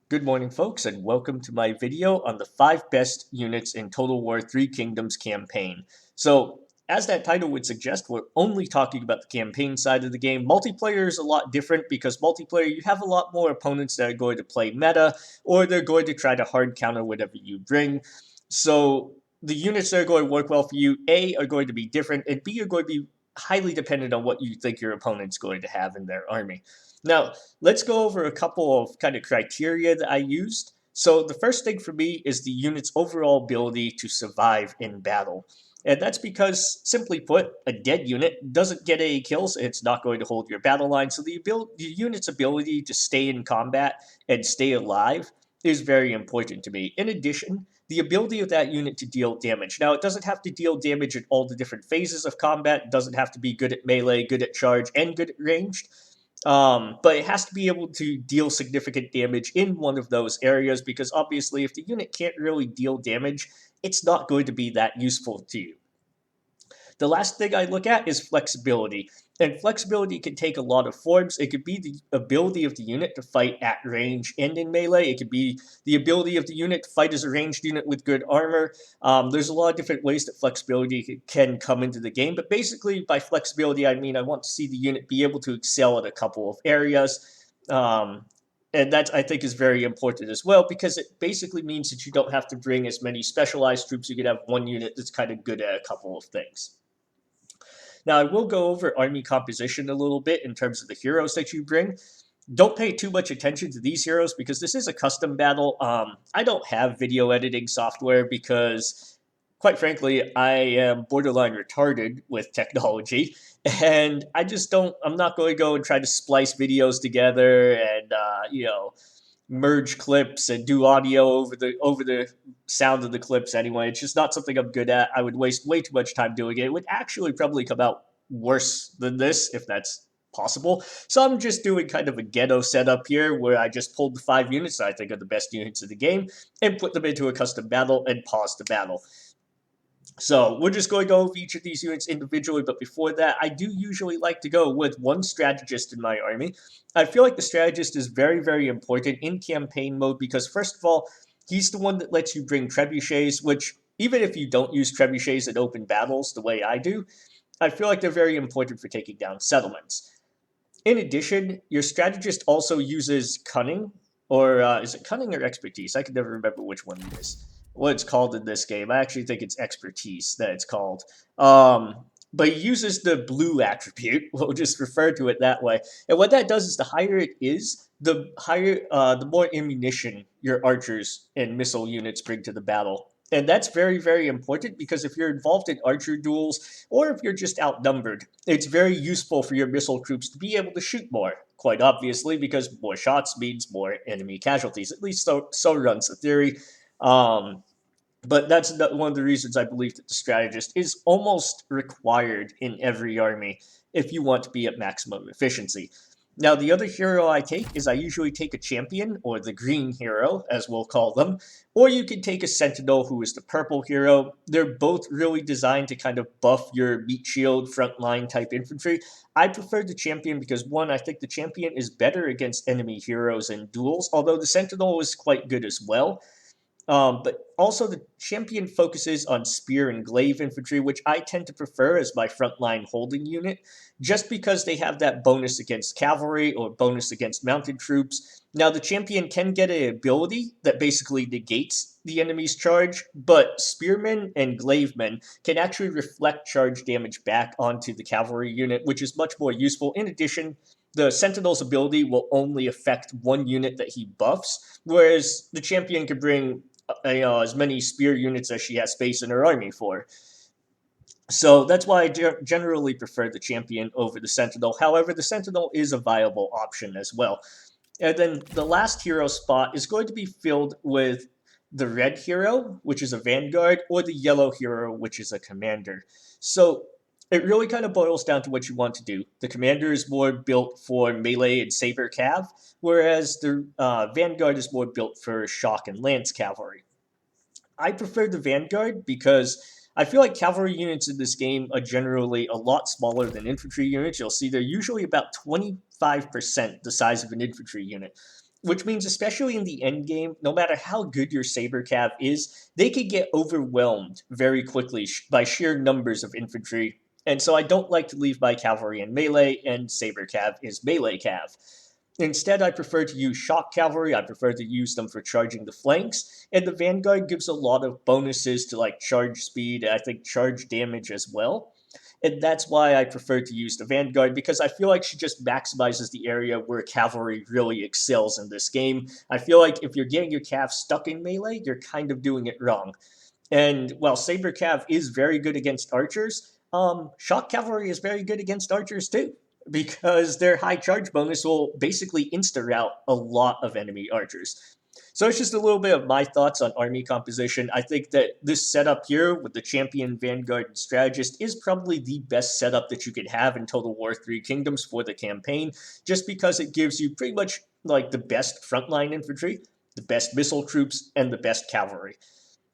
Good morning, folks, and welcome to my video on the 5 best units in Total War Three Kingdoms campaign. So, as that title would suggest, we're only talking about the campaign side of the game. Multiplayer is a lot different because multiplayer, you have a lot more opponents that are going to play meta, or they're going to try to hard counter whatever you bring. So, the units that are going to work well for you, A, are going to be different, and B, are going to be highly dependent on what you think your opponent's going to have in their army. Now, let's go over a couple of kind of criteria that I used. So the first thing for me is the unit's overall ability to survive in battle. And that's because, simply put, a dead unit doesn't get any kills, it's not going to hold your battle line. So the unit's ability to stay in combat and stay alive is very important to me. In addition, the ability of that unit to deal damage. Now, it doesn't have to deal damage in all the different phases of combat. It doesn't have to be good at melee, good at charge, and good at ranged. But it has to be able to deal significant damage in one of those areas because obviously if the unit can't really deal damage, it's not going to be that useful to you. The last thing I look at is flexibility. And flexibility can take a lot of forms. It could be the ability of the unit to fight at range and in melee. It could be the ability of the unit to fight as a ranged unit with good armor. There's a lot of different ways that flexibility can come into the game. But basically, by flexibility, I mean I want to see the unit be able to excel at a couple of areas. And that, I think, is very important as well because it basically means that you don't have to bring as many specialized troops. You can have one unit that's kind of good at a couple of things. Now, I will go over army composition a little bit in terms of the heroes that you bring. Don't pay too much attention to these heroes because this is a custom battle. I don't have video editing software because, quite frankly, I am borderline retarded with technology. And I'm not going to go and try to splice videos together and, merge clips and do audio over the sound of the clips anyway. It's just not something I'm good at. I would waste way too much time doing it. It would actually probably come out worse than this if that's possible. So I'm just doing kind of a ghetto setup here where I just pulled the 5 units that I think are the best units of the game and put them into a custom battle and pause the battle. So we're just going to go over each of these units individually, but before that, I do usually like to go with one strategist in my army. I feel like the strategist is very, very important in campaign mode because, first of all, he's the one that lets you bring trebuchets, which, even if you don't use trebuchets in open battles the way I do, I feel like they're very important for taking down settlements. In addition, your strategist also uses cunning, or is it cunning or expertise? I can never remember which one it is. What it's called in this game. I actually think it's expertise that it's called. But he uses the blue attribute. We'll just refer to it that way. And what that does is the higher it is, the more ammunition your archers and missile units bring to the battle. And that's very, very important because if you're involved in archer duels or if you're just outnumbered, it's very useful for your missile troops to be able to shoot more, quite obviously, because more shots means more enemy casualties. At least so runs the theory. But that's one of the reasons I believe that the strategist is almost required in every army if you want to be at maximum efficiency. Now, the other hero I take is I usually take a champion, or the green hero, as we'll call them, or you can take a sentinel, who is the purple hero. They're both really designed to kind of buff your meat shield, frontline type infantry. I prefer the champion because, one, I think the champion is better against enemy heroes in duels, although the sentinel is quite good as well. But also the champion focuses on spear and glaive infantry, which I tend to prefer as my frontline holding unit, just because they have that bonus against cavalry or bonus against mounted troops. Now, the champion can get an ability that basically negates the enemy's charge, but spearmen and glaivemen can actually reflect charge damage back onto the cavalry unit, which is much more useful. In addition, the Sentinel's ability will only affect one unit that he buffs, whereas the champion can bring as many spear units as she has space in her army for. So that's why I generally prefer the champion over the sentinel. However, the sentinel is a viable option as well. And then the last hero spot is going to be filled with the red hero, which is a vanguard, or the yellow hero, which is a commander. So it really kind of boils down to what you want to do. The commander is more built for melee and saber cav, whereas the vanguard is more built for shock and lance cavalry. I prefer the vanguard because I feel like cavalry units in this game are generally a lot smaller than infantry units. You'll see they're usually about 25% the size of an infantry unit. which means especially in the end game, no matter how good your Saber Cav is, they could get overwhelmed very quickly by sheer numbers of infantry. And so I don't like to leave my cavalry in melee, and Saber Cav is melee cav. Instead, I prefer to use shock cavalry. I prefer to use them for charging the flanks, and the Vanguard gives a lot of bonuses to like charge speed, and I think charge damage as well. And that's why I prefer to use the Vanguard, because I feel like she just maximizes the area where cavalry really excels in this game. I feel like if you're getting your cav stuck in melee, you're kind of doing it wrong. And while Saber Cav is very good against archers, Shock Cavalry is very good against archers too, because their high charge bonus will basically insta-rout a lot of enemy archers. So it's just a little bit of my thoughts on army composition. I think that this setup here with the Champion, Vanguard, and Strategist is probably the best setup that you could have in Total War 3 Kingdoms for the campaign, just because it gives you pretty much like the best frontline infantry, the best missile troops, and the best cavalry.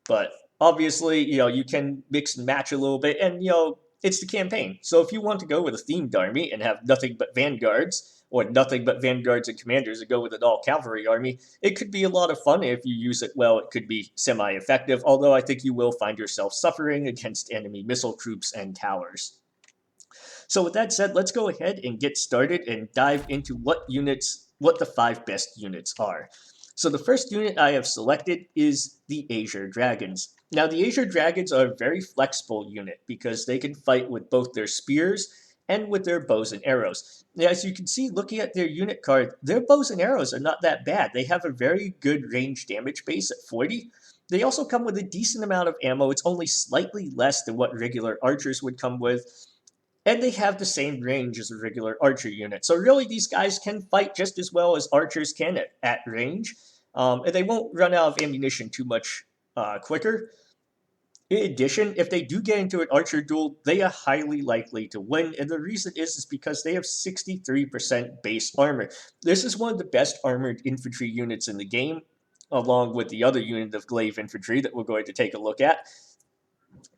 But obviously, you can mix and match a little bit, and it's the campaign. So if you want to go with a themed army and have nothing but vanguards, or nothing but vanguards and commanders and go with an all cavalry army, it could be a lot of fun. If you use it well, it could be semi-effective, although I think you will find yourself suffering against enemy missile troops and towers. So with that said, let's go ahead and get started and dive into what the 5 best units are. So the first unit I have selected is the Azure Dragons. Now the Azure Dragons are a very flexible unit because they can fight with both their spears and with their bows and arrows. Now, as you can see, looking at their unit card, their bows and arrows are not that bad. They have a very good range damage base at 40. They also come with a decent amount of ammo. It's only slightly less than what regular archers would come with. And they have the same range as a regular archer unit. So really, these guys can fight just as well as archers can at range. And they won't run out of ammunition too much quicker. In addition, if they do get into an archer duel, they are highly likely to win. And the reason is because they have 63% base armor. This is one of the best armored infantry units in the game, along with the other unit of Glaive Infantry that we're going to take a look at.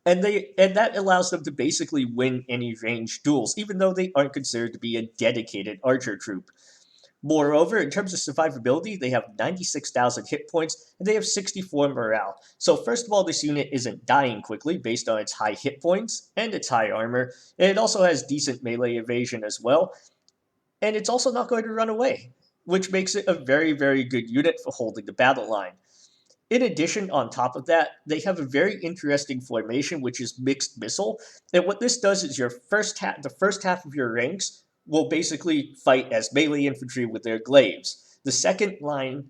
And that allows them to basically win any ranged duels, even though they aren't considered to be a dedicated archer troop. Moreover, in terms of survivability, they have 96,000 hit points, and they have 64 morale. So first of all, this unit isn't dying quickly based on its high hit points and its high armor, and it also has decent melee evasion as well, and it's also not going to run away, which makes it a very, very good unit for holding the battle line. In addition, on top of that, they have a very interesting formation, which is mixed missile. And what this does is the first half of your ranks will basically fight as melee infantry with their glaives. The second line,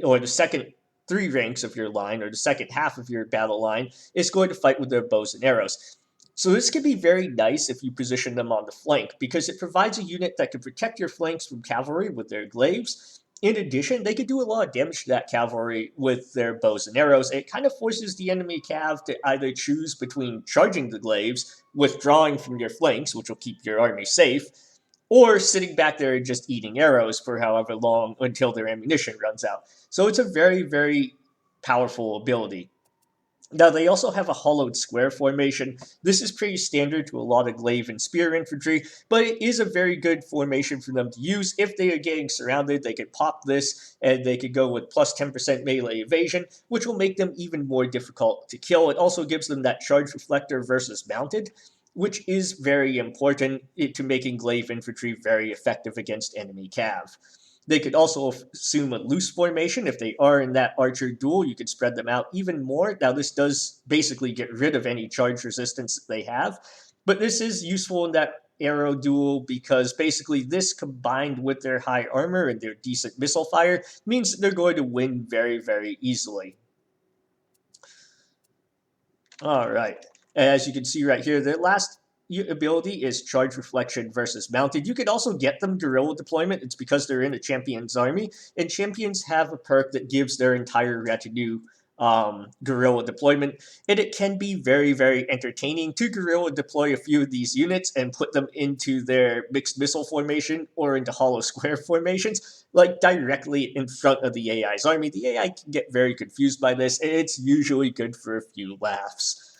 or the second 3 ranks of your line, or the second half of your battle line, is going to fight with their bows and arrows. So this can be very nice if you position them on the flank, because it provides a unit that can protect your flanks from cavalry with their glaives. In addition, they could do a lot of damage to that cavalry with their bows and arrows. It kind of forces the enemy cav to either choose between charging the glaives, withdrawing from your flanks, which will keep your army safe, or sitting back there and just eating arrows for however long until their ammunition runs out. So it's a very, very powerful ability. Now, they also have a hollowed square formation. This is pretty standard to a lot of glaive and spear infantry, but it is a very good formation for them to use. If they are getting surrounded, they could pop this, and they could go with plus 10% melee evasion, which will make them even more difficult to kill. It also gives them that charge reflector versus mounted, which is very important to making glaive infantry very effective against enemy cav. They could also assume a loose formation. If they are in that archer duel, you could spread them out even more. Now, this does basically get rid of any charge resistance that they have, but this is useful in that arrow duel because basically this combined with their high armor and their decent missile fire means that they're going to win very, very easily. All right. As you can see right here, their last ability is charge reflection versus mounted. You could also get them guerrilla deployment. It's because they're in a champion's army, and champions have a perk that gives their entire retinue guerrilla deployment, and it can be very, very entertaining to guerrilla deploy a few of these units and put them into their mixed missile formation or into hollow square formations, like directly in front of the AI's army. The AI can get very confused by this, and it's usually good for a few laughs.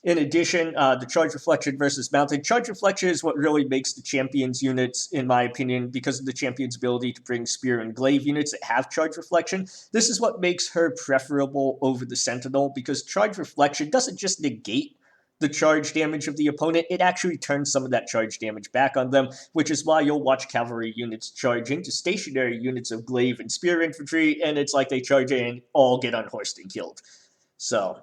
In addition, the charge reflection versus mounted. Charge reflection is what really makes the champion's units, in my opinion, because of the champion's ability to bring spear and glaive units that have charge reflection. This is what makes her preferable over the sentinel, because charge reflection doesn't just negate the charge damage of the opponent, it actually turns some of that charge damage back on them, which is why you'll watch cavalry units charge into stationary units of glaive and spear infantry, and it's like they charge in, all get unhorsed and killed. So,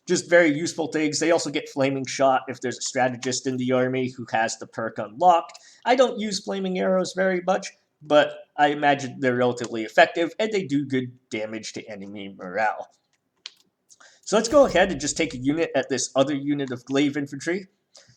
just very useful things. They also get flaming shot if there's a strategist in the army who has the perk unlocked. I don't use flaming arrows very much, but I imagine they're relatively effective, and they do good damage to enemy morale. So let's go ahead and just take a unit at this other unit of Glaive Infantry.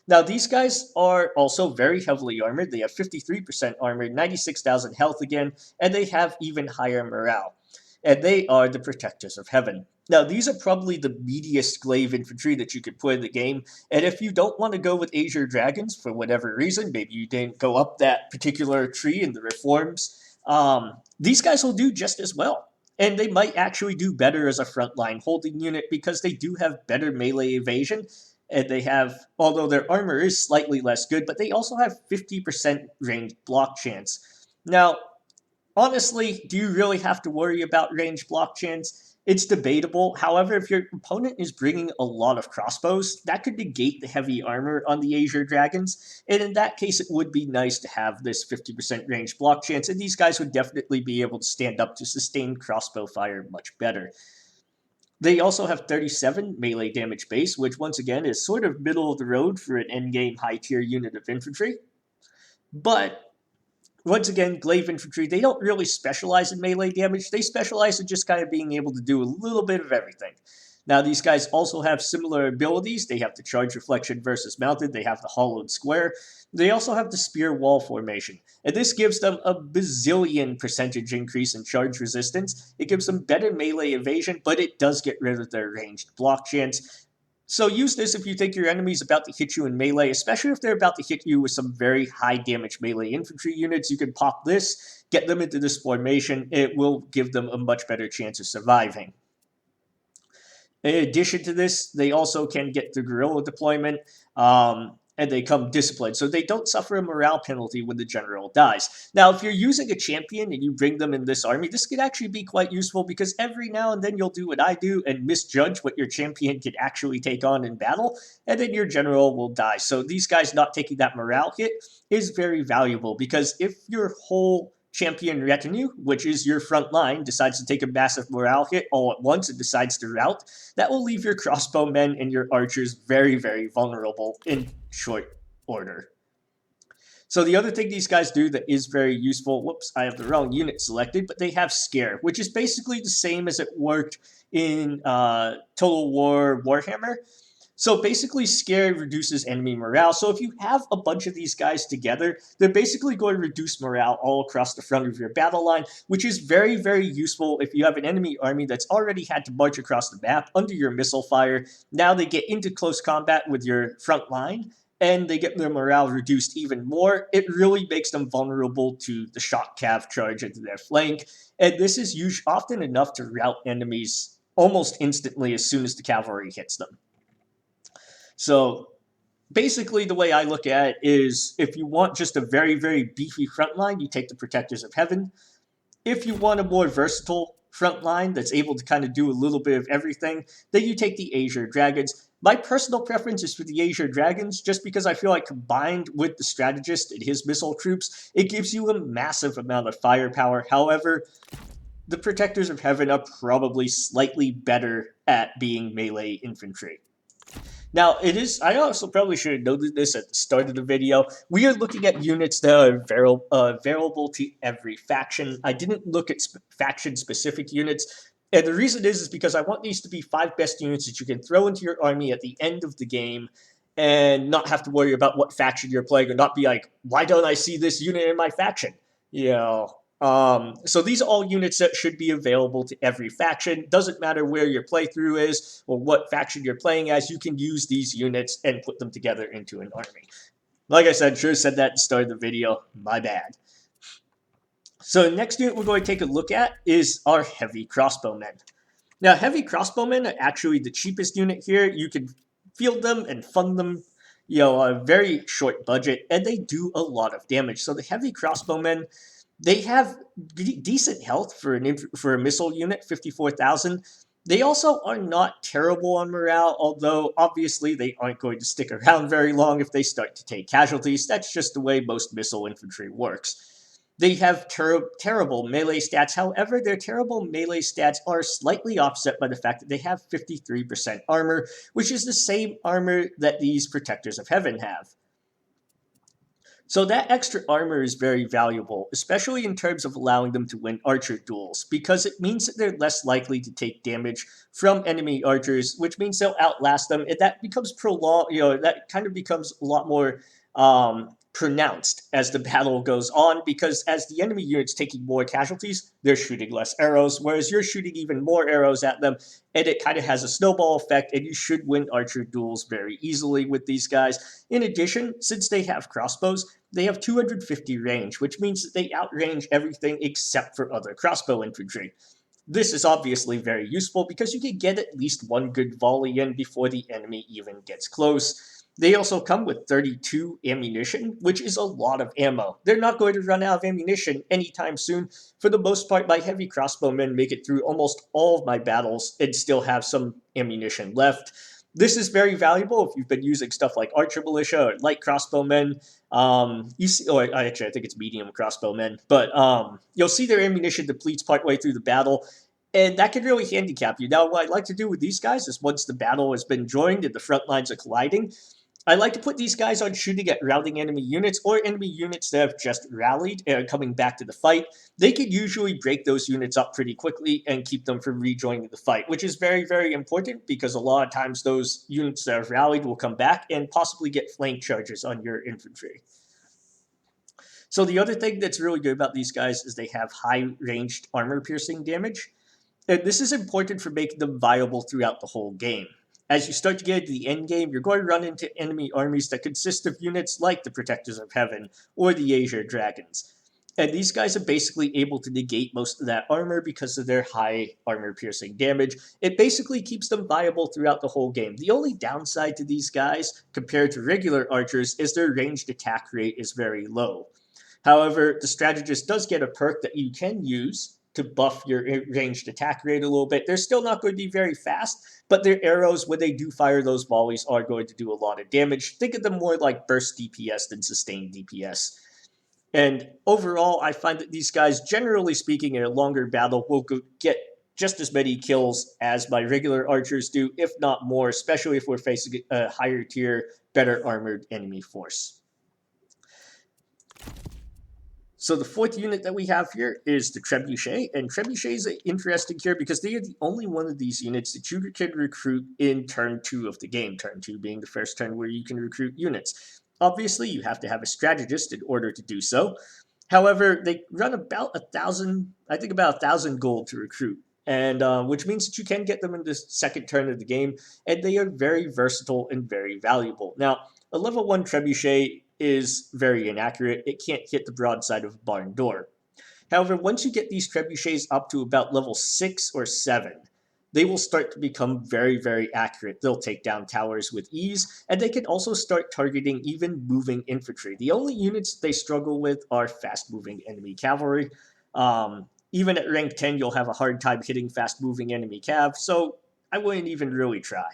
Now, these guys are also very heavily armored. They have 53% armor, 96,000 health again, and they have even higher morale. And they are the Protectors of Heaven. Now, these are probably the meatiest Glaive Infantry that you could put in the game, and if you don't want to go with Azure Dragons for whatever reason, maybe you didn't go up that particular tree in the reforms, these guys will do just as well. And they might actually do better as a frontline holding unit because they do have better melee evasion. And they have, although their armor is slightly less good, but they also have 50% ranged block chance. Now, honestly, do you really have to worry about ranged block chance? It's debatable. However, if your opponent is bringing a lot of crossbows, that could negate the heavy armor on the Azure Dragons. And in that case, it would be nice to have this 50% range block chance. And these guys would definitely be able to stand up to sustained crossbow fire much better. They also have 37 melee damage base, which once again is sort of middle of the road for an endgame high tier unit of infantry. But once again, Glaive Infantry, they don't really specialize in melee damage. They specialize in just kind of being able to do a little bit of everything. Now, these guys also have similar abilities. They have the Charge Reflection versus Mounted. They have the Hollowed Square. They also have the Spear Wall Formation. And this gives them a bazillion percentage increase in charge resistance. It gives them better melee evasion, but it does get rid of their ranged block chance. So use this if you think your enemy's about to hit you in melee, especially if they're about to hit you with some very high damage melee infantry units. You can pop this, get them into this formation. It will give them a much better chance of surviving. In addition to this, they also can get the guerrilla deployment, and they come disciplined. So they don't suffer a morale penalty when the general dies. Now, if you're using a champion and you bring them in this army, this could actually be quite useful because every now and then you'll do what I do and misjudge what your champion can actually take on in battle, and then your general will die. So these guys not taking that morale hit is very valuable because if your whole champion retinue, which is your front line, decides to take a massive morale hit all at once and decides to rout, that will leave your crossbow men and your archers very, very vulnerable in short order. So the other thing these guys do that is very useful, whoops, I have the wrong unit selected, but they have Scare, which is basically the same as it worked in Total War Warhammer. So basically, Scare reduces enemy morale. So if you have a bunch of these guys together, they're basically going to reduce morale all across the front of your battle line, which is very, very useful if you have an enemy army that's already had to march across the map under your missile fire. Now they get into close combat with your front line, and they get their morale reduced even more. It really makes them vulnerable to the shock cav charge into their flank, and this is often enough to rout enemies almost instantly as soon as the cavalry hits them. So basically the way I look at it is if you want just a very, very beefy front line, you take the Protectors of Heaven. If you want a more versatile front line that's able to kind of do a little bit of everything, then you take the Azure Dragons. My personal preference is for the Azure Dragons just because I feel like combined with the strategist and his missile troops, it gives you a massive amount of firepower. However, the Protectors of Heaven are probably slightly better at being melee infantry. Now, I also probably should have noted this at the start of the video. We are looking at units that are variable to every faction. I didn't look at faction-specific units, and the reason is because I want these to be 5 best units that you can throw into your army at the end of the game and not have to worry about what faction you're playing or not be like, why don't I see this unit in my faction? You know, so these are all units that should be available to every faction. Doesn't matter where your playthrough is or what faction you're playing as, you can use these units and put them together into an army. Like I said, sure said that at the start of the video, my bad. So the next unit we're going to take a look at is our Heavy Crossbow Men. Now, Heavy Crossbow Men are actually the cheapest unit here. You can field them and fund them, a very short budget, and they do a lot of damage. So the heavy crossbowmen, they have decent health for for a missile unit, 54,000. They also are not terrible on morale, although obviously they aren't going to stick around very long if they start to take casualties. That's just the way most missile infantry works. They have terrible melee stats. However, their terrible melee stats are slightly offset by the fact that they have 53% armor, which is the same armor that these Protectors of Heaven have. So that extra armor is very valuable, especially in terms of allowing them to win archer duels, because it means that they're less likely to take damage from enemy archers, which means they'll outlast them, and that becomes prolonged. That kind of becomes a lot more pronounced as the battle goes on, because as the enemy unit's taking more casualties, they're shooting less arrows, whereas you're shooting even more arrows at them, and it kind of has a snowball effect, and you should win archer duels very easily with these guys. In addition, since they have crossbows, they have 250 range, which means that they outrange everything except for other crossbow infantry. This is obviously very useful because you can get at least one good volley in before the enemy even gets close. They also come with 32 ammunition, which is a lot of ammo. They're not going to run out of ammunition anytime soon. For the most part, my heavy crossbowmen make it through almost all of my battles and still have some ammunition left. This is very valuable if you've been using stuff like Archer Militia or Light Crossbowmen. You see, actually, I think it's Medium Crossbowmen, but you'll see their ammunition depletes partway through the battle, and that can really handicap you. Now, what I'd like to do with these guys is once the battle has been joined and the front lines are colliding, I like to put these guys on shooting at routing enemy units or enemy units that have just rallied and are coming back to the fight. They can usually break those units up pretty quickly and keep them from rejoining the fight, which is very, very important because a lot of times those units that have rallied will come back and possibly get flank charges on your infantry. So the other thing that's really good about these guys is they have high ranged armor piercing damage. And this is important for making them viable throughout the whole game. As you start to get into the end game, you're going to run into enemy armies that consist of units like the Protectors of Heaven or the Azure Dragons. And these guys are basically able to negate most of that armor because of their high armor-piercing damage. It basically keeps them viable throughout the whole game. The only downside to these guys, compared to regular archers, is their ranged attack rate is very low. However, the strategist does get a perk that you can use to buff your ranged attack rate a little bit. They're still not going to be very fast, but their arrows, when they do fire those volleys, are going to do a lot of damage. Think of them more like burst DPS than sustained DPS. And overall, I find that these guys, generally speaking, in a longer battle, will get just as many kills as my regular archers do, if not more, especially if we're facing a higher tier, better armored enemy force. So the fourth unit that we have here is the Trebuchet, and Trebuchet is interesting here because they are the only one of these units that you can recruit in turn 2 of the game, turn 2 being the first turn where you can recruit units. Obviously, you have to have a strategist in order to do so. However, they run about 1,000, I think about 1,000 gold to recruit, and which means that you can get them in the second turn of the game, and they are very versatile and very valuable. Now, a level 1 Trebuchet is very inaccurate. It can't hit the broadside of a barn door. However, once you get these trebuchets up to about level 6 or 7, they will start to become very, very accurate. They'll take down towers with ease, and they can also start targeting even moving infantry. The only units they struggle with are fast-moving enemy cavalry. Even at rank 10, you'll have a hard time hitting fast-moving enemy cav, so I wouldn't even really try.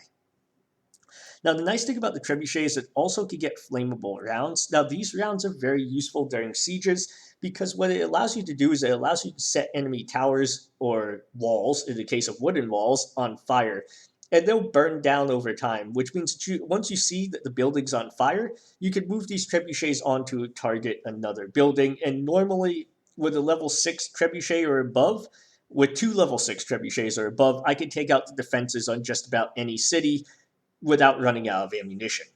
Now, the nice thing about the Trebuchet is it also can get flammable rounds. Now, these rounds are very useful during sieges because what it allows you to do is it allows you to set enemy towers or walls, in the case of wooden walls, on fire. And they'll burn down over time, which means that once you see that the building's on fire, you can move these trebuchets on to target another building. And normally, with a level 6 trebuchet or above, with 2 level 6 trebuchets or above, I can take out the defenses on just about any city without running out of ammunition.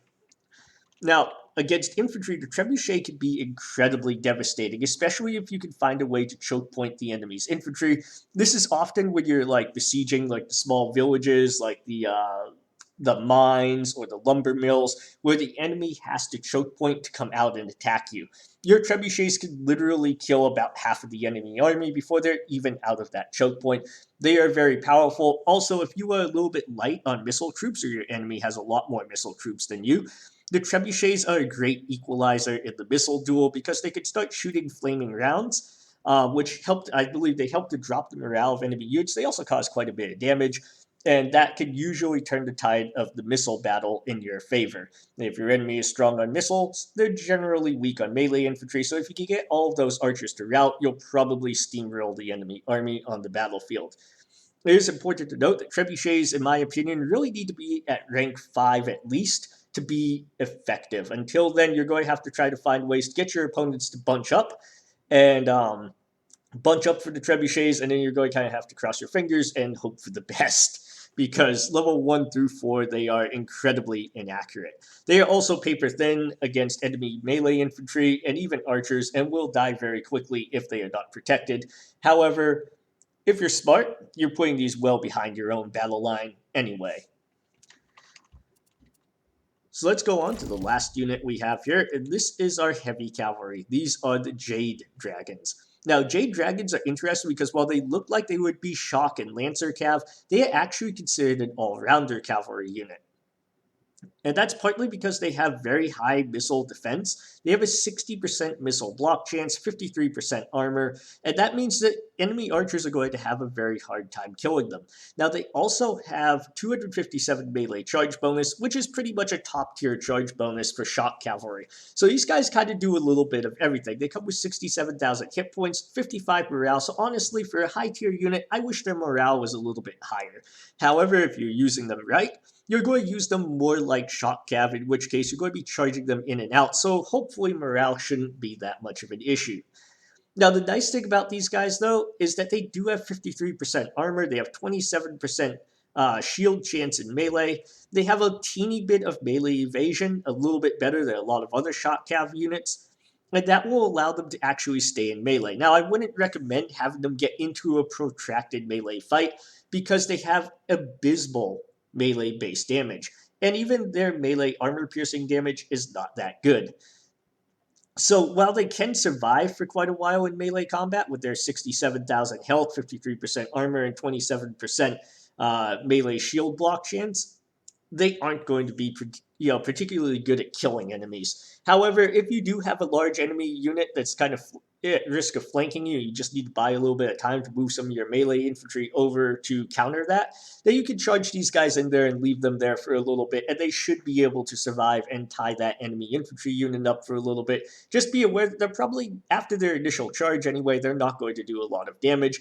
Now, against infantry, the trebuchet can be incredibly devastating, especially if you can find a way to choke point the enemy's infantry. This is often when you're like besieging like the small villages, like the the mines or the lumber mills where the enemy has to choke point to come out and attack you. Your trebuchets can literally kill about half of the enemy army before they're even out of that choke point. They are very powerful. Also, if you are a little bit light on missile troops or your enemy has a lot more missile troops than you, the trebuchets are a great equalizer in the missile duel because they can start shooting flaming rounds, which helped, I believe they helped to drop the morale of enemy units. They also cause quite a bit of damage, and that can usually turn the tide of the missile battle in your favor. If your enemy is strong on missiles, they're generally weak on melee infantry, so if you can get all of those archers to rout, you'll probably steamroll the enemy army on the battlefield. It is important to note that trebuchets, in my opinion, really need to be at rank 5 at least to be effective. Until then, you're going to have to try to find ways to get your opponents to bunch up and bunch up for the trebuchets, and then you're going to kind of have to cross your fingers and hope for the best. Because level 1 through 4, they are incredibly inaccurate. They are also paper thin against enemy melee infantry and even archers, and will die very quickly if they are not protected. However, if you're smart, you're putting these well behind your own battle line anyway. So let's go on to the last unit we have here, and this is our heavy cavalry. These are the Jade Dragons. Now, Jade Dragons are interesting because while they look like they would be Shock and Lancer Cav, they are actually considered an all-rounder cavalry unit. And that's partly because they have very high missile defense. They have a 60% missile block chance, 53% armor, and that means that enemy archers are going to have a very hard time killing them. Now, they also have 257 melee charge bonus, which is pretty much a top-tier charge bonus for shock cavalry. So these guys kind of do a little bit of everything. They come with 67,000 hit points, 55 morale, so honestly, for a high-tier unit, I wish their morale was a little bit higher. However, if you're using them right, you're going to use them more like shock cav, in which case you're going to be charging them in and out, so hopefully morale shouldn't be that much of an issue. Now, the nice thing about these guys, though, is that they do have 53% armor, they have 27% shield chance in melee, they have a teeny bit of melee evasion, a little bit better than a lot of other shock cav units, and that will allow them to actually stay in melee. Now, I wouldn't recommend having them get into a protracted melee fight, because they have abysmal melee base damage, and even their melee armor piercing damage is not that good. So while they can survive for quite a while in melee combat with their 67,000 health, 53% armor, and 27% melee shield block chance, they aren't going to be particularly good at killing enemies. However, if you do have a large enemy unit that's kind of at risk of flanking you, you just need to buy a little bit of time to move some of your melee infantry over to counter that, then you can charge these guys in there and leave them there for a little bit, and they should be able to survive and tie that enemy infantry unit up for a little bit. Just be aware that they're probably, after their initial charge anyway, they're not going to do a lot of damage.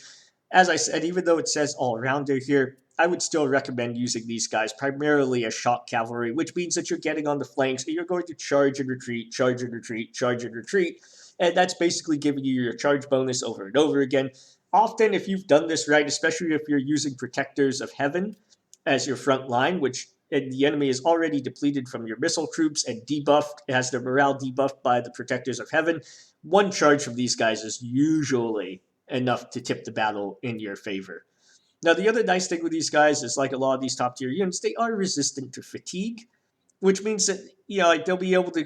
As I said, even though it says all-rounder here, I would still recommend using these guys primarily as shock cavalry, which means that you're getting on the flanks and you're going to charge and retreat, charge and retreat, charge and retreat, and that's basically giving you your charge bonus over and over again. Often, if you've done this right, especially if you're using Protectors of Heaven as your front line, which the enemy is already depleted from your missile troops and debuffed, it has their morale debuffed by the Protectors of Heaven, one charge from these guys is usually enough to tip the battle in your favor. Now, the other nice thing with these guys is, like a lot of these top tier units, they are resistant to fatigue, which means that they'll be able to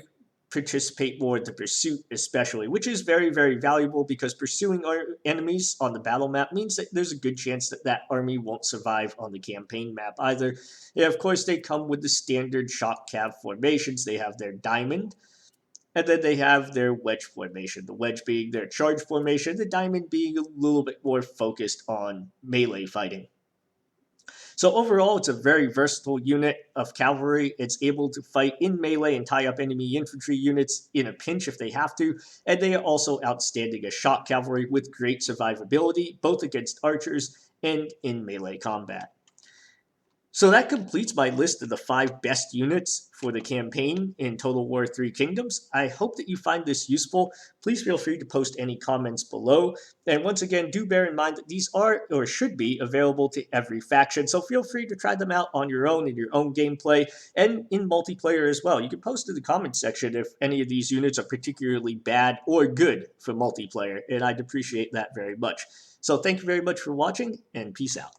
participate more in the pursuit, especially, which is very, very valuable, because pursuing our enemies on the battle map means that there's a good chance that that army won't survive on the campaign map either. And of course, they come with the standard shock cav formations. They have their diamond, and then they have their wedge formation, the wedge being their charge formation, the diamond being a little bit more focused on melee fighting. So overall, it's a very versatile unit of cavalry. It's able to fight in melee and tie up enemy infantry units in a pinch if they have to, and they are also outstanding as shock cavalry with great survivability, both against archers and in melee combat. So that completes my list of the 5 best units for the campaign in Total War 3 Kingdoms. I hope that you find this useful. Please feel free to post any comments below. And once again, do bear in mind that these are, or should be, available to every faction. So feel free to try them out on your own in your own gameplay and in multiplayer as well. You can post in the comments section if any of these units are particularly bad or good for multiplayer, and I'd appreciate that very much. So thank you very much for watching, and peace out.